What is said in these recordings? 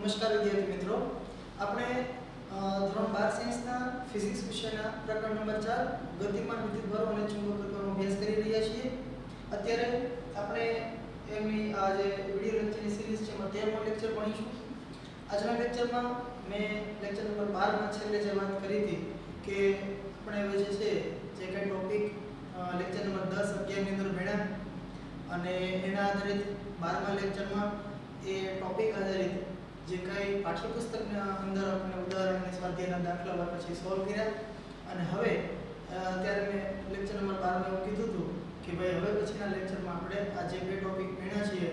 નમસ્કાર વિદ્યાર્થી મિત્રો, આપણે ધોરણ 12 સાયન્સના ફિઝિક્સ વિષયના પ્રકરણ નંબર 4 ગતિમાન વિદ્યુતભારો અને ચુંબકત્વનો અભ્યાસ કરી રહ્યા છીએ. અત્યારે આપણે એમની આ જે વિડિયો લેક્ચરની સિરીઝ છે એમાં 13મો લેક્ચર ભણીશું. આજના લેક્ચરમાં મેં લેક્ચર નંબર 12 માં છેલ્લે જે વાત કરી હતી કે આપણે હવે જે છે જે કંઈ ટોપિક લેક્ચર નંબર 10 11 ની અંદર ભણ્યા અને એના આધારિત 12મા લેક્ચરમાં એ ટોપિક આધારિત જે કંઈ પાઠ્યપુસ્તકના અંદર આપણે ઉદાહરણ અને સ્વાધ્યાયના દાખલા પછી સોલ્વ કર્યા. અને હવે ત્યારે મેં લેક્ચર નંબર 12 માં એવું કીધું હતું કે ભાઈ હવે પછીના લેક્ચરમાં આપણે આ જે બે ટોપિક ભણ્યા છીએ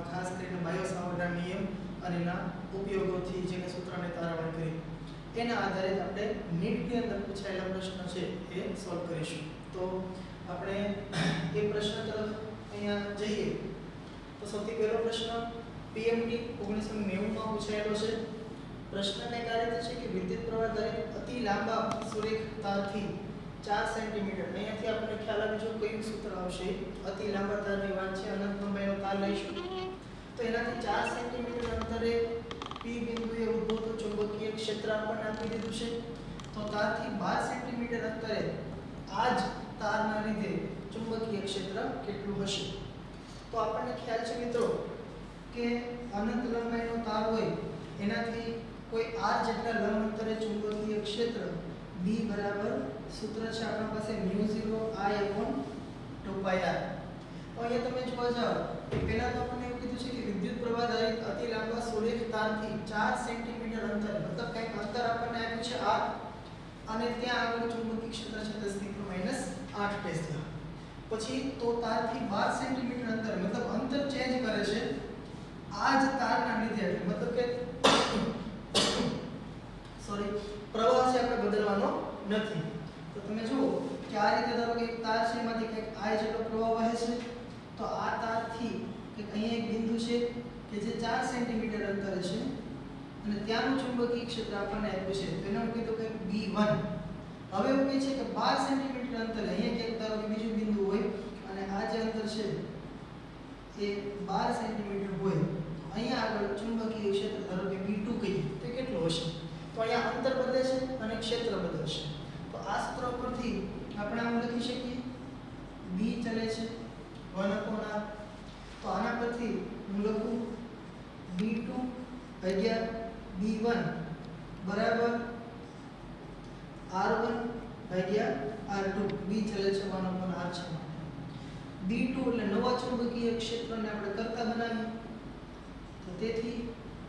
ખાસ કરીને બાયો સાવર્ટના નિયમ અને એના ઉપયોગોથી જે કે સૂત્રને તારવણી કરી એના આધારિત આપણે નીટની અંદર પૂછાયેલા પ્રશ્નો છે એ સોલ્વ કરીશું. તો આપણે એ પ્રશ્ન તરફ અહીંયા જઈએ તો સૌથી પહેલો પ્રશ્ન પીએમટી 1990 માં પૂછાયેલો છે. પ્રશ્નને કાર્ય છે કે વિદ્યુત પ્રવાહ દરેક અતિ લાંબા સુરેખ તારથી 4 સેન્ટીમીટર, અહીંયાથી આપણને ખ્યાલ આવી જો કયું સૂત્ર આવશે. અતિ લાંબા તારની વાત છે, અનંત લંબાઈનો તાર લઈશું તો એનાથી 4 સેન્ટીમીટર અંતરે પી બિંદુએ ઉદ્ભવતું ચુંબકીય ક્ષેત્ર આપણને આપી દીધું છે. તો તારથી 12 સેન્ટીમીટર અંતરે આ જ તારના લીધે ચુંબકીય ક્ષેત્ર કેટલું હશે. તો આપણને ખ્યાલ છે મિત્રો કે અનંત લંબાઈનો તાર હોય એનાથી કોઈ r જેટલા લંબ અંતરે ચુંબકીય ક્ષેત્ર B બરાબર સૂત્ર છે આપણા પાસે μ0I/2πr. અહીંયા તમે જોવા જાઓ કે પહેલા તો આપણને એવું કીધું છે કે વિદ્યુત પ્રવાહ દરેક અતિ લાંબા સુરેખ તારથી 4 સેન્ટીમીટર અંતર મતલબ કંઈક અંતર આપણને આપ્યું છે r અને ત્યાં આગળ ચુંબકીય ક્ષેત્ર છે 10⁻⁸ ટેસ્લા. પછી તો તારથી 12 સેન્ટીમીટર અંતર મતલબ અંતર ચેન્જ કરે છે આ જ તારના લીધે, મતલબ કે પ્રવાહ છે આપણે બદલવાનો નથી. તો તમે જુઓ કે આ રીતે ધારો કે એક તાર છે એમાંથી કંઈક I જેટલો પ્રવાહ વહે છે તો આ તારથી કે અહીંયા એક બિંદુ છે કે જે 4 સેન્ટીમીટર અંતરે છે અને ત્યાંનું ચુંબકીય ક્ષેત્ર આપણને આપ્યું છે તો એને હું કીધું કે B1. હવે એવું કહે છે કે 12 સેન્ટીમીટર અંતરે અહીંયા ક્યાંક ધારો કે બીજું બિંદુ હોય અને આ જે અંતર છે એ 12 સેન્ટીમીટર હોય અહીંયા આગળ ચુંબકીય ક્ષેત્ર ધારો કે B2 કહીએ તો કેટલું હશે. તો અહીંયા અંતર બદલે છે અને ક્ષેત્ર બદલશે. તો આ સૂત્ર પરથી આપણે આમ લખી શકીએ B ચલે છે 1/r. તો આના પરથી હું લખું B2 ભાગ્યા B1 બરાબર R1 ભાગ્યા R2. B ચલે છે 1/r છે. B2 એટલે નવા ચુંબકીય ક્ષેત્રને આપણે કરતા બનાવીએ તો તેથી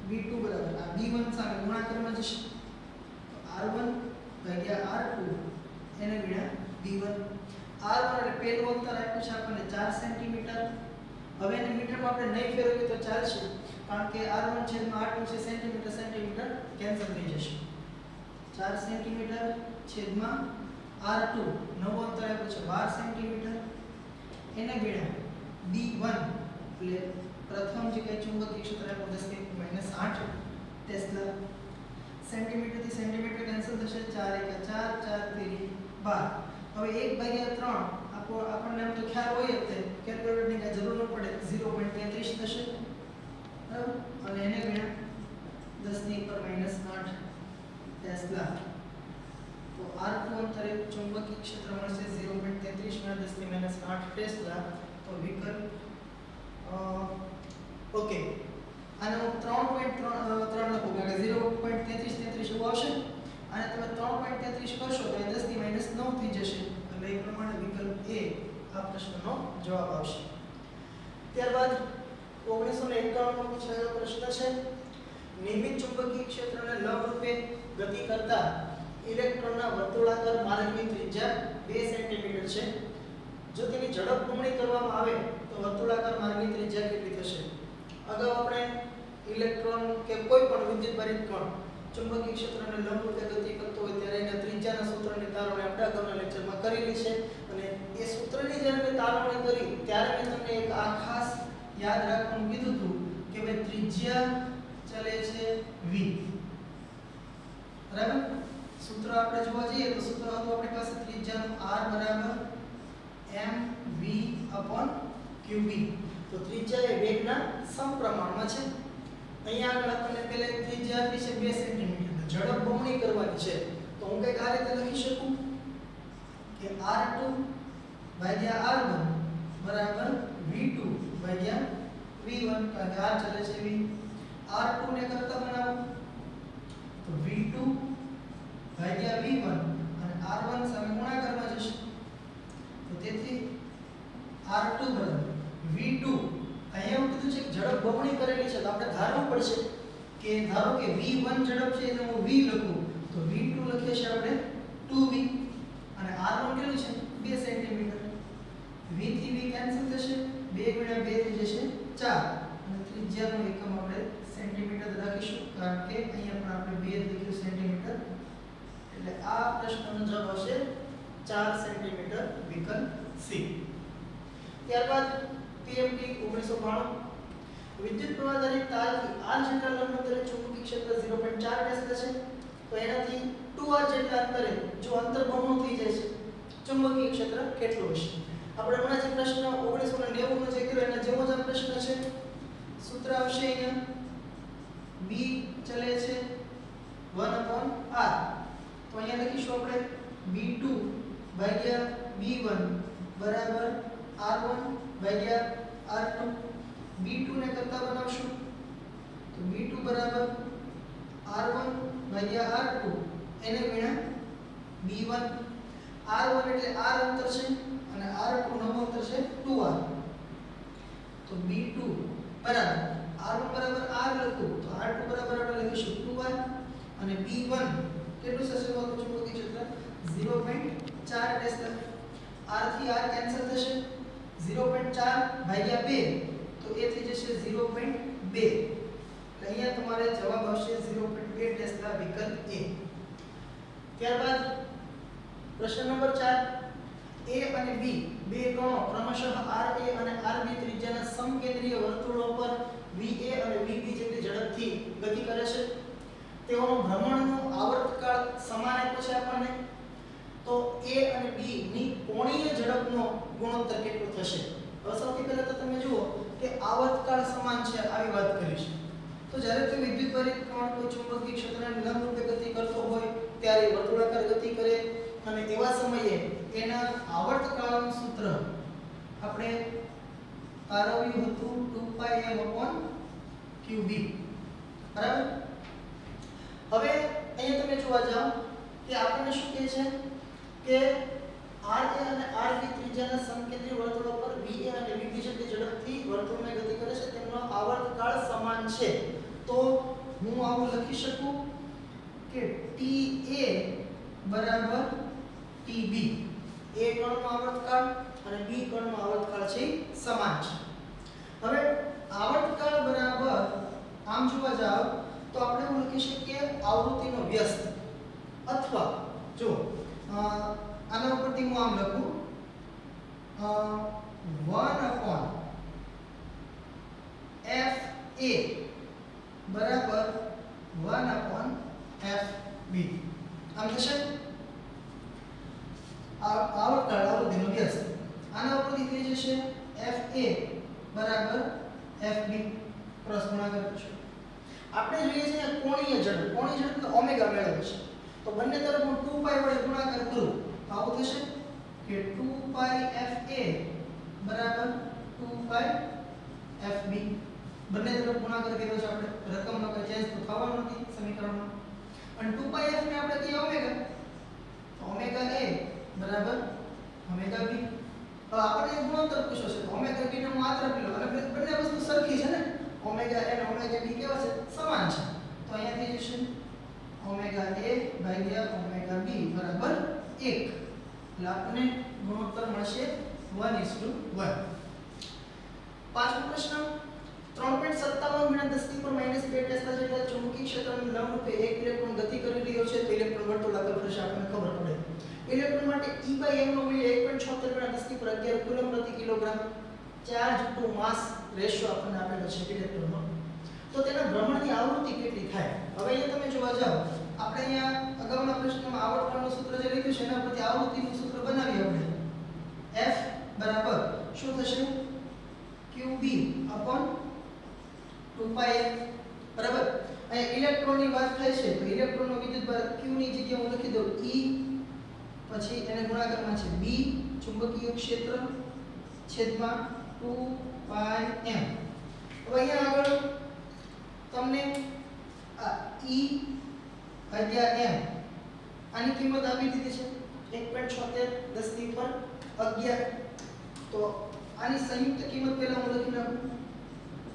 B2 બરાબર આ B1 સામે ગુણાકારમાં જશે તો R1 ભાગ્યા R2 એને ગુણ્યા B1. R1 એટલે પહેલું અંતર આપ્યું છે આપણને 4 સેન્ટીમીટર. હવે એને મીટરમાં આપણે નહીં ફેરવીએ તો ચાલશે કારણ કે R1 છેદમાં R2 છે સેન્ટીમીટર સેન્ટીમીટર કેન્સલ થઈ જશે. 4 સેન્ટીમીટર છેદમાં R2 નવું અંતર આપ્યું છે 12 સેન્ટીમીટર એને ગુણ્યા B1 એટલે પ્રથમ જે કઈ ચુંબકીય ક્ષેત્ર આપ્યું 10⁻⁸ ટેસ્લા. સેન્ટીમીટર થી સેન્ટીમીટર કેન્સલ થશે 4 × 4 4 × 12. હવે 1/3 આપણને એમ તો ખ્યાલ હોય જ તે કેલ્ક્યુલેટરની કઈ જરૂર ન પડે 0.33 થશે બરાબર અને એને ગુણ્યા 10⁻⁸ ટેસ્લા. તો R2 અંતરે ચુંબકીય ક્ષેત્ર મળશે 0.33 × 10⁻⁸ ટેસ્લા. તો વિકલ્પ ઓકે આને હું 3.3 લખું કારણ કે 0.33 એવું આવશે અને તમે 3.33 કરશો તો એ 10⁻⁹ થઈ જશે એટલે એ પ્રમાણે વિકલ્પ A આ પ્રશ્નનો જવાબ આવશે. ત્યારબાદ 1951 માં પૂછાયેલો પ્રશ્ન છે નિયમિત ચુંબકીય ક્ષેત્રને લંબ રૂપે ગતિ કરતા ઇલેક્ટ્રોનના વર્તુળાકાર માર્ગની ત્રિજ્યા 2 સેન્ટીમીટર છે. જો તેની ઝડપ બમણી કરવામાં આવે તો વર્તુળાકાર માર્ગની ત્રિજ્યા કેટલી થશે. અગાઉ આપણે ઇલેક્ટ્રોન કે કોઈ પણ વિદ્યુતભારિત કણ ચુંબકીય ક્ષેત્રને લંબ રૂપે ગતિ કરતો હોય ત્યારે એના ત્રિજ્યાના સૂત્રની તારવણી આપણે અગાઉના લેક્ચરમાં કરેલી છે અને એ સૂત્રની જ્યારે મેં તારવણી કરી ત્યારે મેં તમને એક આ ખાસ યાદ રાખવાનું કીધું હતું કે ભાઈ ત્રિજ્યા ચલે છે v બરાબર. સૂત્ર આપણે જોવા જઈએ તો સૂત્ર હતું આપણી પાસે ત્રિજ્યાનું r બરાબર mv/qb. તો ત્રિજ્યા એ વેગના સમપ્રમાણમાં છે અહીંયા આગળ આપણને પહેલા ત્રિજ્યા આપી છે 2 સેન્ટીમીટર, ઝડપ બમણી કરવાની છે. તો હું કંઈક આ રીતે લખી શકું કે r2 ભાગ્યા r1 બરાબર v2 ભાગ્યા v1, કારણ કે r ચાલે છે v. r2 ને કરતા બનાવો તો v2 ભાગ્યા v1 અને r1 સામે ગુણાકારમાં જશે. તો તેથી r2 બરાબર v2, અહીંયા એવું કીધું છે કે ઝડપ બમણી કરેલી છે, તો આપણે ધારવું પડશે કે ધારો કે v1 ઝડપ છે એટલે હું v લખું તો v2 લખીએ છીએ આપણે 2v અને r1 કેટલું છે 2 સેન્ટીમીટર. v થી v કેન્સલ થશે, 2 ગુણ્યા 2 થઈ જશે 4 અને ત્રિજ્યાનો એકમ આપણે સેન્ટીમીટર રાખીશું, કારણ કે અહીંયા પણ આપણે 2 લખ્યું સેન્ટીમીટર. એટલે આ પ્રશ્નનો જવાબ આવશે 4 સેન્ટીમીટર, વિકલ્પ સી. ત્યારબાદ PMT 1992 વિદ્યુત પ્રવાહ દ્વારા તારથી r જેટલા લંબ અંતરે ચુંબકીય ક્ષેત્ર 0.4 ડેશ થશે. તો એનાથી 2r જેટલા અંતરે જો અંતર બમણું થઈ જાય છે, ચુંબકીય ક્ષેત્ર કેટલું હશે? આપણે હમણાં જે પ્રશ્ન 1990 નો જે કર્યો એના જેવો જ આ પ્રશ્ન છે. સૂત્ર આવશે અહીંયા b ચલે છે 1/r. તો અહીંયા લખીશું આપણે b2 ભાગ્યા b1 બરાબર r1 ભાગ્યા r2. b2 ને કરતા બનાવશું તો b2 બરાબર r1 ભાગ્યા r2 એને ગુણ્યા b1. r1 એટલે r અંતર છે અને r2 નું અંતર છે 2r. તો b2 બરાબર r1 બરાબર r લખું તો r2 બરાબર આપણે લખીશું 2r અને b1 કેટલું થશે તો ચુંબકીય ક્ષેત્ર 0.4 ડેશ. r થી r કેન્સલ થશે, 0.4 ભાગ્યા 2 તો એ થઈ જશે 0.2. એટલે અહીંયા તમારે જવાબ આવશે 0.2 ડેશ ના વિકલ્પ A. ત્યારબાદ પ્રશ્ન નંબર 4, A અને B બે કણો ક્રમશઃ RA અને RB ત્રિજ્યાના સમકેન્દ્રીય વર્તુળો પર VA અને VB જેટલી ઝડપથી ગતિ કરે છે. તેઓનો ભ્રમણનો આવર્તકાળ સમાન આપ્યો છે આપણને. તો A અને B ની કોણીય ઝડપનો ગુણોત્તર કેટલો થશે? હવે સૌથી પહેલા તો તમે જુઓ કે આવર્તકાળ સમાન છે આવી વાત કરી છે. તો જ્યારે કોઈ વિદ્યુતભારિત કણ કોઈ ચુંબકીય ક્ષેત્રને લંબરૂપે ગતિ કરતો હોય ત્યારે વર્તુળાકાર ગતિ કરે અને એવા સમયે એના આવર્તકાળનું સૂત્ર આપણે તારવ્યું હતું 2πm/qb. બરાબર. હવે અહીંયા તમે જોવા જાઓ કે આપણને શું કહે છે કે RA અને RB ત્રિજ્યાના સમકેન્દ્રીય વર્તુળો પર VA અને VB જેટલી ઝડપથી વર્તુળને ગતિ કરે છે, તેમનો આવર્તકાળ સમાન છે. તો હું આવું લખી શકું કે TA બરાબર TB. A કણનો આવર્તકાળ અને B કણનો આવર્તકાળ છે સમાન છે. હવે આવર્તકાળ બરાબર આમ જોવા જાવ તો આપણે એવું લખી શકીએ આવૃત્તિનો વ્યસ્ત, અથવા જો આના ઉપરથી હું આમ લખું 1/FA બરાબર 1/FB. આમ થશે આવર્તકાળ આવૃત્તિનો વ્યસ્ત. આના ઉપરથી થઈ જશે FA બરાબર FB ક્રોસ ગુણાકાર કરશું. આપણે જોઈએ છે કોણીય ઝડપ, કોણીય ઝડપ એટલે ઓમેગા મેળવે છે. તો બંને તરફ હું 2π વડે ગુણાકાર કરું તો આવું થશે કે 2πFA બરાબર 2πFB. બંને તરફ ગુણાકાર કર્યો છે આપણે, રકમનો કોઈ ચેન્જ તો થવાનો નથી સમીકરણમાં. અને 2πF ને આપણે કહીએ ઓમેગા, તો ઓમેગા A બરાબર ઓમેગા B. હવે આપણે ગુણોત્તર પૂછ્યો છે તો ઓમેગા B ને માત્ર આપી લો અને બંને વસ્તુ સરખી છે ને, ઓમેગા A અને ઓમેગા B કેવા છે? સમાન છે. તો અહીંયા થઈ જશે ઓમેગા A ભાગ્યા ઓમેગા B બરાબર 1. એટલે આપણને ગુણોત્તર મળશે 1:1. પાંચમો પ્રશ્ન, 3.57 × 10⁻² ટેસ્લા જેટલા ચુંબકીય ક્ષેત્રને લંબરૂપે એક ઇલેક્ટ્રોન ગતિ કરી રહ્યો છે તો ઇલેક્ટ્રોન વર્તુળાકાર ફરશે. આપણને ખબર પડે ઇલેક્ટ્રોન માટે E/m નું મૂલ્ય 1.76 × 1011 કુલમ્બ પ્રતિ કિલોગ્રામ ચાર્જ ટુ માસ રેશિયો આપણને આપેલો છે ઇલેક્ટ્રોનનો. તો તેના ભ્રમણની આવૃત્તિ કેટલી થાય? હવે અહીંયા તમે જોવા જાઓ, આપણે અહીંયા અગાઉના પ્રશ્નમાં આવર્તકાળનું સૂત્ર જે લખ્યું છે એના પરથી આવૃત્તિનું સૂત્ર બનાવીએ આપણે. F બરાબર શું થશે? QB/2π. બરાબર. અહીંયા ઇલેક્ટ્રોનની વાત થાય છે તો ઇલેક્ટ્રોનનો વિદ્યુતભાર q ની જગ્યાએ હું લખી દઉં E, પછી એને ગુણાકારમાં છે B ચુંબકીય ક્ષેત્ર છેદમાં 2πm. હવે અહીંયા આગળ તમને આ E ભાગ્યા m આની કિંમત આપી દીધી છે 1.76 10 ની ઉપર 11. તો આની સંયુક્ત કિંમત પહેલા હું લખી નાખું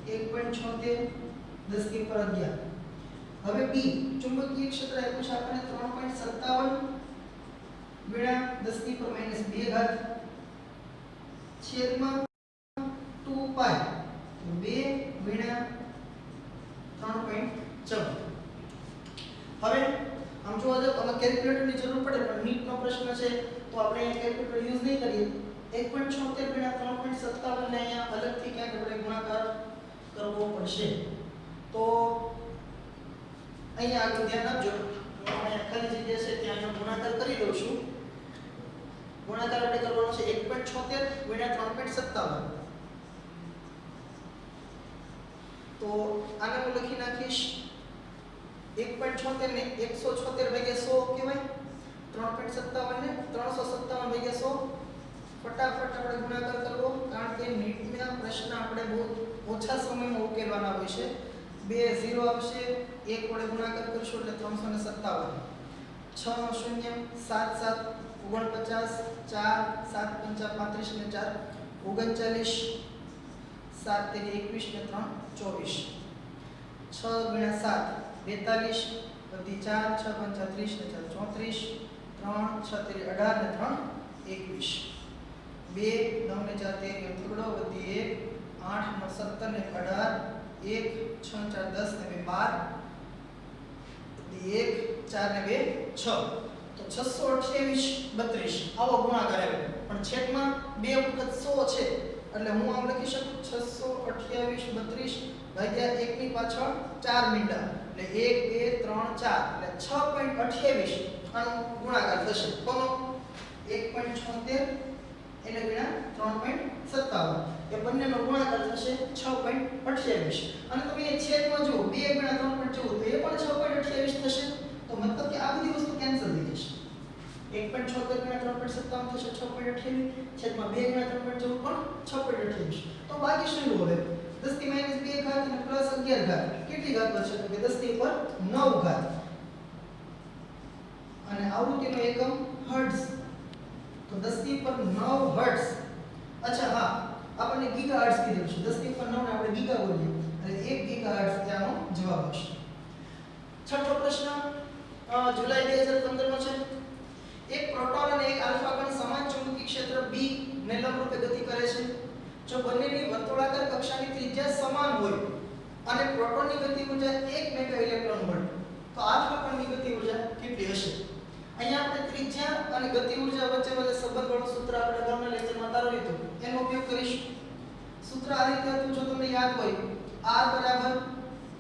1.76 10 ની ઉપર 11. હવે B ચુંબકીય ક્ષેત્ર આપ્યું છે આપણને 3.57 ગુણ્યા 10 ની ઉપર -2 ઘાત છેદમાં 2π 2 ગુણ્યા 3.14. હવે આમ જોવા જાવ તો આમાં કેલ્ક્યુલેટરની જરૂર પડે પણ નીટનો પ્રશ્ન છે તો આપણે કેલ્ક્યુલેટર યુઝ નહીં કરીએ. 1.76 ગુણ્યા 3.57 ને અહીંયા અલગથી ક્યાંક આપણે ગુણાકાર કરવો પડશે. તો અહીંયા આગળ ધ્યાન આપજો. આપણે ખાલી જગ્યા છે ત્યાં હું ગુણાકાર કરી દઉં છું. ગુણાકાર આપણે કરવાનો છે 1.76 ગુણ્યા 3.57. તો આને હું લખી નાખીશ 1.76 ને 176 ભાગ્યા 100 કહેવાય. 3.57 ને 357 ભાગ્યા 100. ફટાફટ આપણે ગુણાકાર કરવો કારણ કે નીટના પ્રશ્ન આપણે બહુ ઓછા સમયમાં ઉકેલવાના હોય છે. 2 0 આવશે, 1 વડે ગુણાકાર કરશું એટલે 357. 6 નો શૂન્ય 7 7 49 4 7 5 35 ને 4 39 7 તેરી 21 ને 3 24. 6 ગુણ્યા 7 42 વધી 4 6 5 30 ને 4 34 3 6 તેરી 18 ને 3 21. 2 9 ને 4 13 ટુકડો વધી 1 8 નો 17 ને 18 1 6 4 10 ને 2 12 વધી 1 4 ને 2 6. તો 628 32 આવો ગુણાકાર આવ્યો. પણ છેદમાં 2 વખત 100 છે એટલે હું આમ લખી શકું 628 32 ભાગ્યા 1 ની પાછળ 4 મીંડા એટલે 1 2 3 4 એટલે 6.28 આનો ગુણાકાર થશે. કોનો 1.76 એને ગુણ્યા 3.57 એ બંનેનો ગુણાકાર થશે 6.28. અને તમે એ છેદમાં જુઓ 2 ગુણ્યા 3.14 તો એ પણ 6.28 થશે. તો મતલબ કે આ બધી વસ્તુ કેન્સલ થઈ જશે. 1.76 ગુણ્યા 3.57 થશે 6.28 છેદમાં 2 ગુણ્યા 3.14 પણ 6.28. તો બાકી શું રહ્યું હવે 10 થી -2 ઘાત અને પ્લસ 11 ઘાત. કેટલી ઘાત બચશે તો કે 10 ની ઉપર 9 ઘાત. અને આવૃત્તિનો એકમ હર્ટ્ઝ. તો 10 ની ઉપર 9 હર્ટ્ઝ. અચ્છા હા આપણને ગીગાહર્ટ્ઝ કીધું છે. 10 ની ઉપર 9 ને આપણે ગીગા બોલીએ એટલે 1 ગીગાહર્ટ્ઝ ત્યાંનો જવાબ હશે. છઠ્ઠો પ્રશ્ન જુલાઈ 2015 નો છે. એક પ્રોટોન અને એક આલ્ફા કણ સમાન ચુંબકીય ક્ષેત્ર B ને લંબરૂપે ગતિ કરે છે. જો બંનેની વર્તુળાકાર કક્ષાની ત્રિજ્યા સમાન હોય અને પ્રોટોનની ગતિ ઊર્જા 1 મેગા ઇલેક્ટ્રોન વોલ્ટ તો આલ્ફા કણની ગતિ ઊર્જા કેટલી હશે? અહીંયા આપણે ત્રિજ્યા અને ગતિ ઊર્જા વચ્ચેનો જે સંબંધવાળું સૂત્ર આપણે અગાઉના લેક્ચરમાં તારવ્યું હતું એનો ઉપયોગ કરીશું. સૂત્ર આ રીતે હતું જો તમને યાદ હોય R બરાબર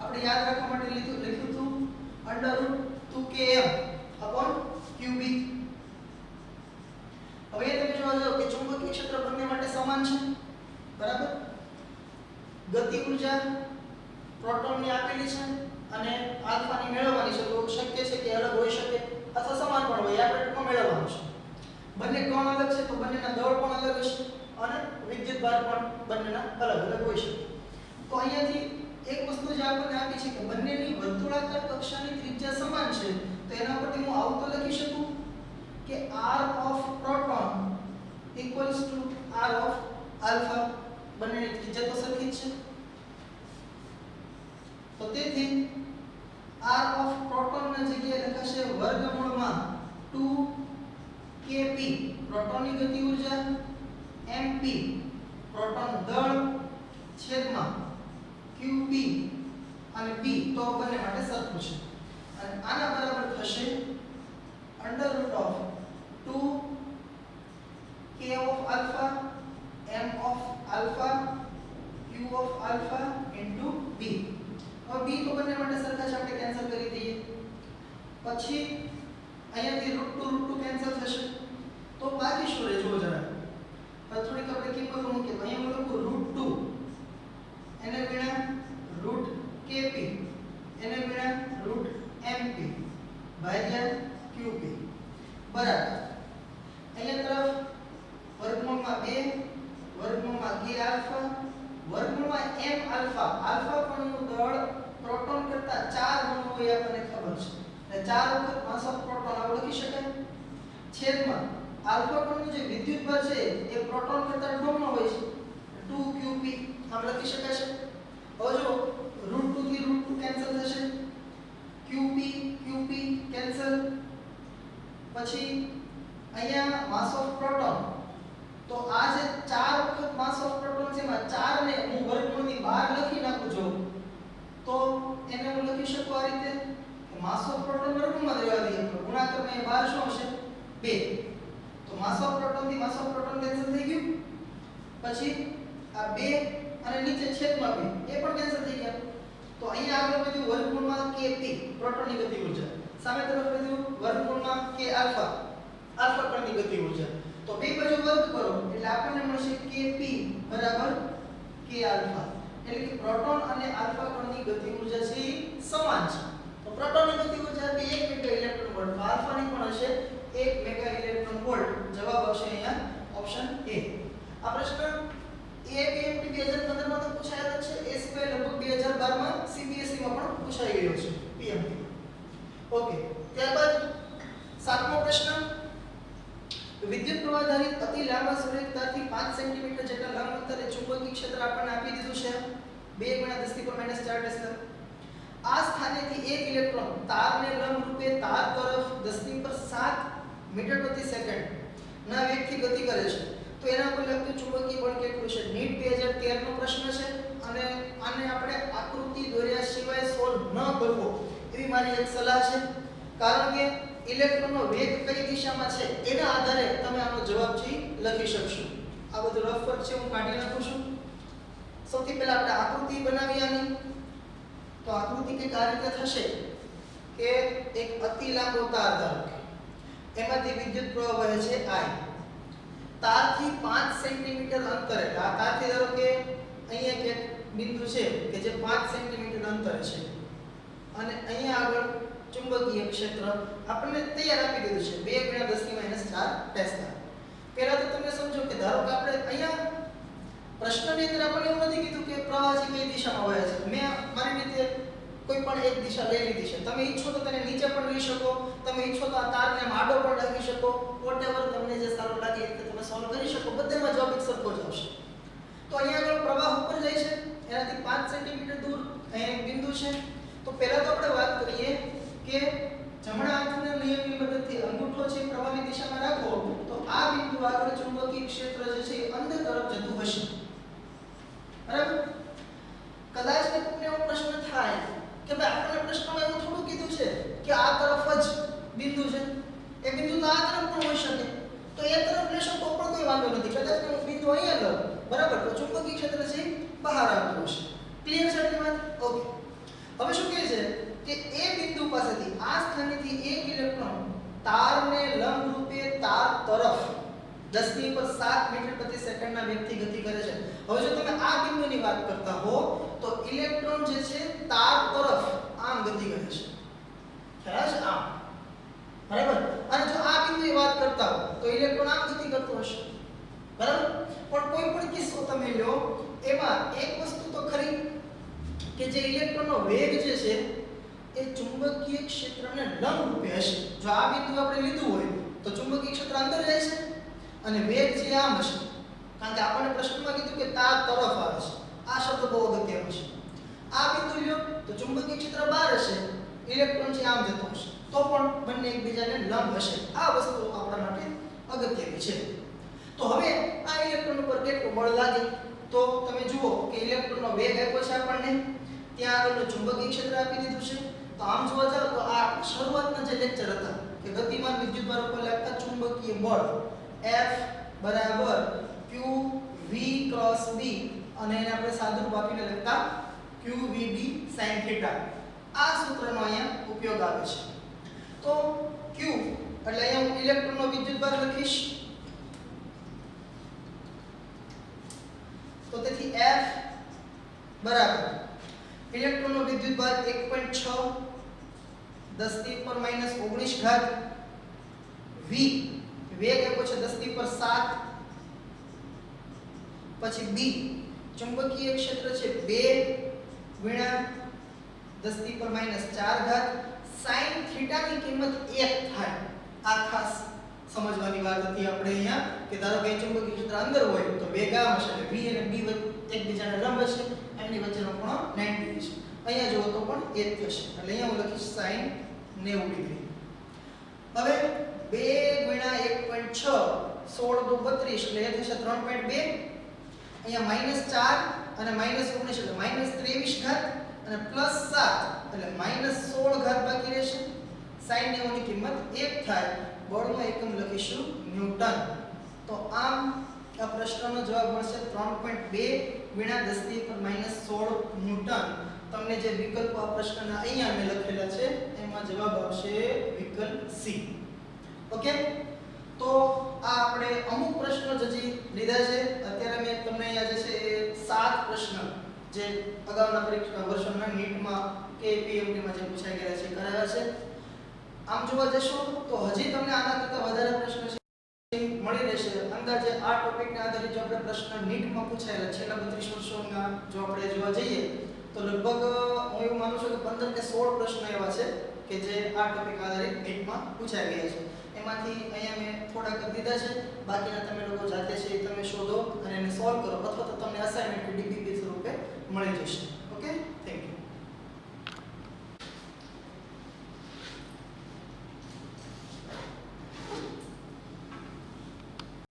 આપણે યાદ રાખવા માટે લખ્યું હતું √2km upon qb. હવે તમે જોવા જાવ કે ચુંબકીય ક્ષેત્ર બંને માટે સમાન છે બરાબર. ગતિ ઊર્જા પ્રોટોનની આપેલી છે અને આલ્ફાની મેળવવાની છે. તો શક્ય છે કે અલગ હોઈ શકે અથવા સમાન પણ હોય. આપણે ટૂંકમાં મેળવવાનું છે. બંને કોણ અલગ છે તો બંનેના દળ પણ અલગ હશે અને વિદ્યુતભાર પણ બંનેના અલગ અલગ હોઈ શકે. તો અહીંયાથી એક વસ્તુ જે આપણને આપી છે કે બંનેની વર્તુળાકાર કક્ષાની ત્રિજ્યા સમાન છે તો એના પરથી હું આવું તો લખી શકું કે r of proton equals to r of alpha. બંનેની ત્રિજ્યા તો સરખી જ છે. તો તેથી r of proton ના જગ્યાએ લખાશે વર્ગમૂળમાં 2kp પ્રોટોનની ગતિ ઊર્જા mp પ્રોટોન દળ છેદમાં qb અને b તો બંને માટે સરખું છે. અને આના બરાબર થશે √2 k of alpha m of alpha q of alpha into b. હવે b તો બંને માટે સરખા છે આપણે કેન્સલ કરી દઈએ. પછી અહીંયાથી √2 કેન્સલ થશે તો બાકી શું રહે જો જરા. હવે થોડીક આપણે કિંમતો મૂકીએ તો અહીંયા હું લખું √2 એને ગુણ્યા √kp આલ્ફા આલ્ફા કણનું દળ પ્રોટોન કરતા 4 ગણું હોય આપણને ખબર છે. એટલે 4 વખત માસ ઓફ પ્રોટોન આવું લખી શકાય. છેદમાં આલ્ફા કણનું જે વિદ્યુતભાર છે એ પ્રોટોન કરતા 2 નો હોય છે. 2qp આમ લખી શકાય છે. હવે જો √2 થી √2 કેન્સલ થશે. qp qp cancel. પછી અહીંયા માસ ઓફ પ્રોટોન તો આ જે 4 વખત માસ ઓફ પ્રોટોન છે એમાં 4 ને હું વર્ગમૂળની બહાર લખી નાખું છું તો એને હું લખી શકું આ રીતે કે માસ ઓફ પ્રોટોન વર્ગમૂળમાં રહેવા દઈએ તો ગુણાકારમાં એ બહાર શું હશે 2. તો માસ ઓફ પ્રોટોન થી માસ ઓફ પ્રોટોન કેન્સલ થઈ ગયું. પછી આ 2 અને નીચે છેદમાં 2 એ પણ કેન્સલ થઈ ગયા. તો અહીંયા આગળ વધ્યું વર્ગમૂળમાં kp પ્રોટોનની ગતિ ઊર્જા. સામે તરફ વધ્યું વર્ગમૂળમાં k આલ્ફા આલ્ફા કણની ગતિ ઊર્જા. તો બે બાજુ વર્ગ કરો એટલે આપણને મળશે kp બરાબર k આલ્ફા. એટલે કે પ્રોટોન અને આલ્ફા કણની ગતિ ઊર્જા છે એ સમાન છે. તો પ્રોટોનની ગતિ ઊર્જા 1 મેગા ઇલેક્ટ્રોન વોલ્ટ, આલ્ફાની પણ હશે 1 મેગા ઇલેક્ટ્રોન વોલ્ટ. જવાબ આવશે અહીંયા ઓપ્શન A. આ પ્રશ્ન APMT 2015 માં તો પૂછાયેલો છે. એ સિવાય લગભગ 2012 માં CBSE માં પણ પૂછાઈ ગયો છે PMT. ઓકે, ત્યારબાદ સાતમો પ્રશ્ન. વિદ્યુત પ્રવાહ ધારિત અતિ લાંબા સળિતતાથી 5 સેન્ટીમીટર જેટલા લંબ અંતરે ચુંબકીય ક્ષેત્ર આપણને આપી દીધું છે 2 × 10⁻⁴ ટેસ્લા. આ સ્થાનેથી એક ઇલેક્ટ્રોન તારને લંબ રૂપે તાર તરફ 10⁻⁷ મીટર પ્રતિ સેકન્ડ ના વેગથી ગતિ કરે છે. તો એના પર લગતું ચુંબકીય બળ કેટલું છે? નીટ 2013 નો પ્રશ્ન છે અને આને આપણે આકૃતિ દોર્યા સિવાય સોલ્વ ન કરવો એવી મારી એક સલાહ છે. કારણ કે ઇલેક્ટ્રોનનો વેગ કઈ દિશામાં છે એના આધારે તમે આનો જવાબ છે લખી શકશો. આ બધું રફ વર્ક છે, હું કાઢી નાખું છું. સૌથી પહેલા આપણે આકૃતિ બનાવી આની. તો આકૃતિ કંઈક આ રીતે થશે કે એક અતિ લાંબો તાર ધારો કે એમાંથી વિદ્યુત પ્રવાહ વહે છે I. તારથી 5 સેન્ટીમીટર અંતરે, આ તારથી ધારો કે અહીંયા એક બિંદુ છે કે જે 5 સેન્ટીમીટર અંતરે છે અને અહીંયા આગળ ચુંબકીય ક્ષેત્ર આપણને તૈયાર આપી દીધું છે 2 × 10⁻⁴ ટેસ્લા. પહેલા તો તમે સમજો કે ધારો કે આપણે અહીંયા પ્રશ્નની અંદર આપણને એવું નથી કીધું કે પ્રવાહ છે કઈ દિશામાં વહે છે. મેં મારી રીતે કોઈ પણ એક દિશા લઈ લીધી છે. તમે ઈચ્છો તો તેને નીચે પણ લઈ શકો, તમે ઈચ્છો તો આ તારને આડો પણ રાખી શકો. વોટએવર તમને જે સારું લાગે એ તમે સોલ્વ કરી શકો. બધામાં જવાબ એક સરખો જ આવશે. તો અહીંયા આગળ પ્રવાહ ઉપર જાય છે, એનાથી 5 સેન્ટીમીટર દૂર અહીંયા એક બિંદુ છે. તો પહેલા તો આપણે વાત કરીએ કે જમણા હાથના નિયમની મદદથી અંગૂઠો છે પ્રવાહની દિશામાં રાખો તો આ બિંદુ આગળ ચુંબકીય ક્ષેત્ર જે છે એ અંદર તરફ જતું હશે. બરાબર? કદાચ તમને એવો પ્રશ્ન થાય કે ભાઈ આપણને પ્રશ્નમાં એવું થોડું કીધું છે કે આ તરફ જ બિંદુ છે, એ બિંદુ તો આ તરફ પણ હોઈ શકે. તો એ તરફ લેશો તો પણ કોઈ વાંધો નથી. કદાચ હું બિંદુ અહીંયા લઉં, બરાબર, તો ચુંબકીય ક્ષેત્ર છે બહાર આવતું હશે. ક્લિયર છે આટલી વાત? ઓકે. હવે શું કહે છે કે એ બિંદુ પાસેથી આ સ્થાનેથી એક ઇલેક્ટ્રોન તારને લંબ રૂપે તાર તરફ 10⁻⁷ મીટર પ્રતિ સેકન્ડના વેગથી ગતિ કરે છે. હવે જો તમે આ બિંદુની વાત કરતા હો તો ઇલેક્ટ્રોન જે છે તાર તરફ આમ ગતિ કરે છે. ખ્યાલ છે? આમ. બરાબર? અને જો આ બિંદુની વાત કરતા હો તો ઇલેક્ટ્રોન આમ ગતિ કરતો હશે. બરાબર? પણ કોઈ પણ કિસ્સો તમે લ્યો એમાં એક વસ્તુ તો ખરી કે જે ઇલેક્ટ્રોનનો વેગ જે છે એ ચુંબકીય ક્ષેત્રને લંબ રૂપે હશે. જો આ બિંદુ આપણે લીધું હોય તો ચુંબકીય ક્ષેત્ર અંદર જાય છે અને વેગ છે આમ હશે. કારણ કે આપણને પ્રશ્નમાં કીધું કે તાર તરફ આવે છે. આ શબ્દ બહુ અગત્યનો છે. આ બિંદુ લ્યો તો ચુંબકીય ક્ષેત્ર બહાર હશે, ઇલેક્ટ્રોન છે આમ જતો હશે, તો પણ બંને એકબીજાને લંબ હશે. આ વસ્તુ આપણા માટે અગત્યની છે. તો હવે આ ઇલેક્ટ્રોન ઉપર કેટલું બળ લાગે તો તમે જુઓ કે ઇલેક્ટ્રોનનો વેગ આપ્યો છે આપણને, ત્યાં આગળનું ચુંબકીય ક્ષેત્ર આપી દીધું છે. તો આમ જોવા જાવ તો આ શરૂઆતના જે લેક્ચર હતા કે ગતિમાન વિદ્યુતભાર ઉપર લાગતા ચુંબકીય બળ F બરાબર q v × b અને એને આપણે સાદુરૂપ આપીને લખતા qvb sin θ. આ સૂત્રનો અહીંયા ઉપયોગ આવે છે. તો q એટલે અહીંયા હું ઇલેક્ટ્રોનનો વિદ્યુતભાર લખીશ. તો તેથી F બરાબર ઇલેક્ટ્રોનનો વિદ્યુતભાર 1.6 10⁻⁻19 ઘાત v વેગ આપ્યો છે 10⁻⁷, પછી b ચુંબકીય ક્ષેત્ર છે 2 ગુણ્યા 10⁻⁴ sin થીટા ની કિંમત 1 થાય. આ ખાસ સમજવાની વાત હતી આપણે અહીંયા કે ધારો કે ચુંબકીય ક્ષેત્ર અંદર હોય તો વેગ આમ હશે એટલે v અને b એકબીજાને લંબ હશે, એમની વચ્ચેનો ખૂણો 90 ડિગ્રી છે. અહીંયા જુઓ તો પણ 1 થશે એટલે અહીંયા હું લખીશ sin 90 ડિગ્રી. હવે 2 ગુણ્યા 1.6 16 દુ 32 એટલે એ થશે 3.2. અહીંયા -4 અને -19 એટલે -23 ઘાત અને +7 એટલે -16 ઘાત બાકી રહેશે. sin 90 ની કિંમત 1 થાય. બળનો એકમ લખીશું ન્યૂટન. તો આમ આ પ્રશ્નનો જવાબ મળશે 3.2 ગુણ્યા 10⁻16 ન્યૂટન. તમને જે વિકલ્પો આ પ્રશ્નના અહીંયા મેં લખેલા છે એમાં જવાબ આવશે વિકલ્પ સી. ઓકે, તો આ આપણે અમુક પ્રશ્નો જ હજી લીધા છે. અત્યારે મેં તમને અહીંયા જે છે એ 7 પ્રશ્ન જે અગાઉના પરીક્ષા વર્ષોના નીટમાં કે પીએમટીમાં જે પૂછાઈ ગયા છે કરાવ્યા છે. આમ જોવા જશો તો હજી તમને આના કરતાં વધારે પ્રશ્નો છે મળી રહેશે. અંદાજે આ ટોપિકને આધારિત જો આપણે પ્રશ્ન નીટમાં પૂછાયેલા છેલ્લા 32 વર્ષોના જો આપણે જોવા જઈએ તો લગભગ હું એવું માનું છું કે 15 કે 16 પ્રશ્નો એવા છે કે જે આ ટોપિક આધારિત નીટમાં પૂછાઈ ગયા છે. એમાંથી અહીંયા મેં થોડાક દીધા છે, બાકીના તમે લોકો જાતે છે તમે શોધો અને એને સોલ્વ કરો અથવા તો તમને અસાઇનમેન્ટ કે ડીપીપી સ્વરૂપે મળી જશે.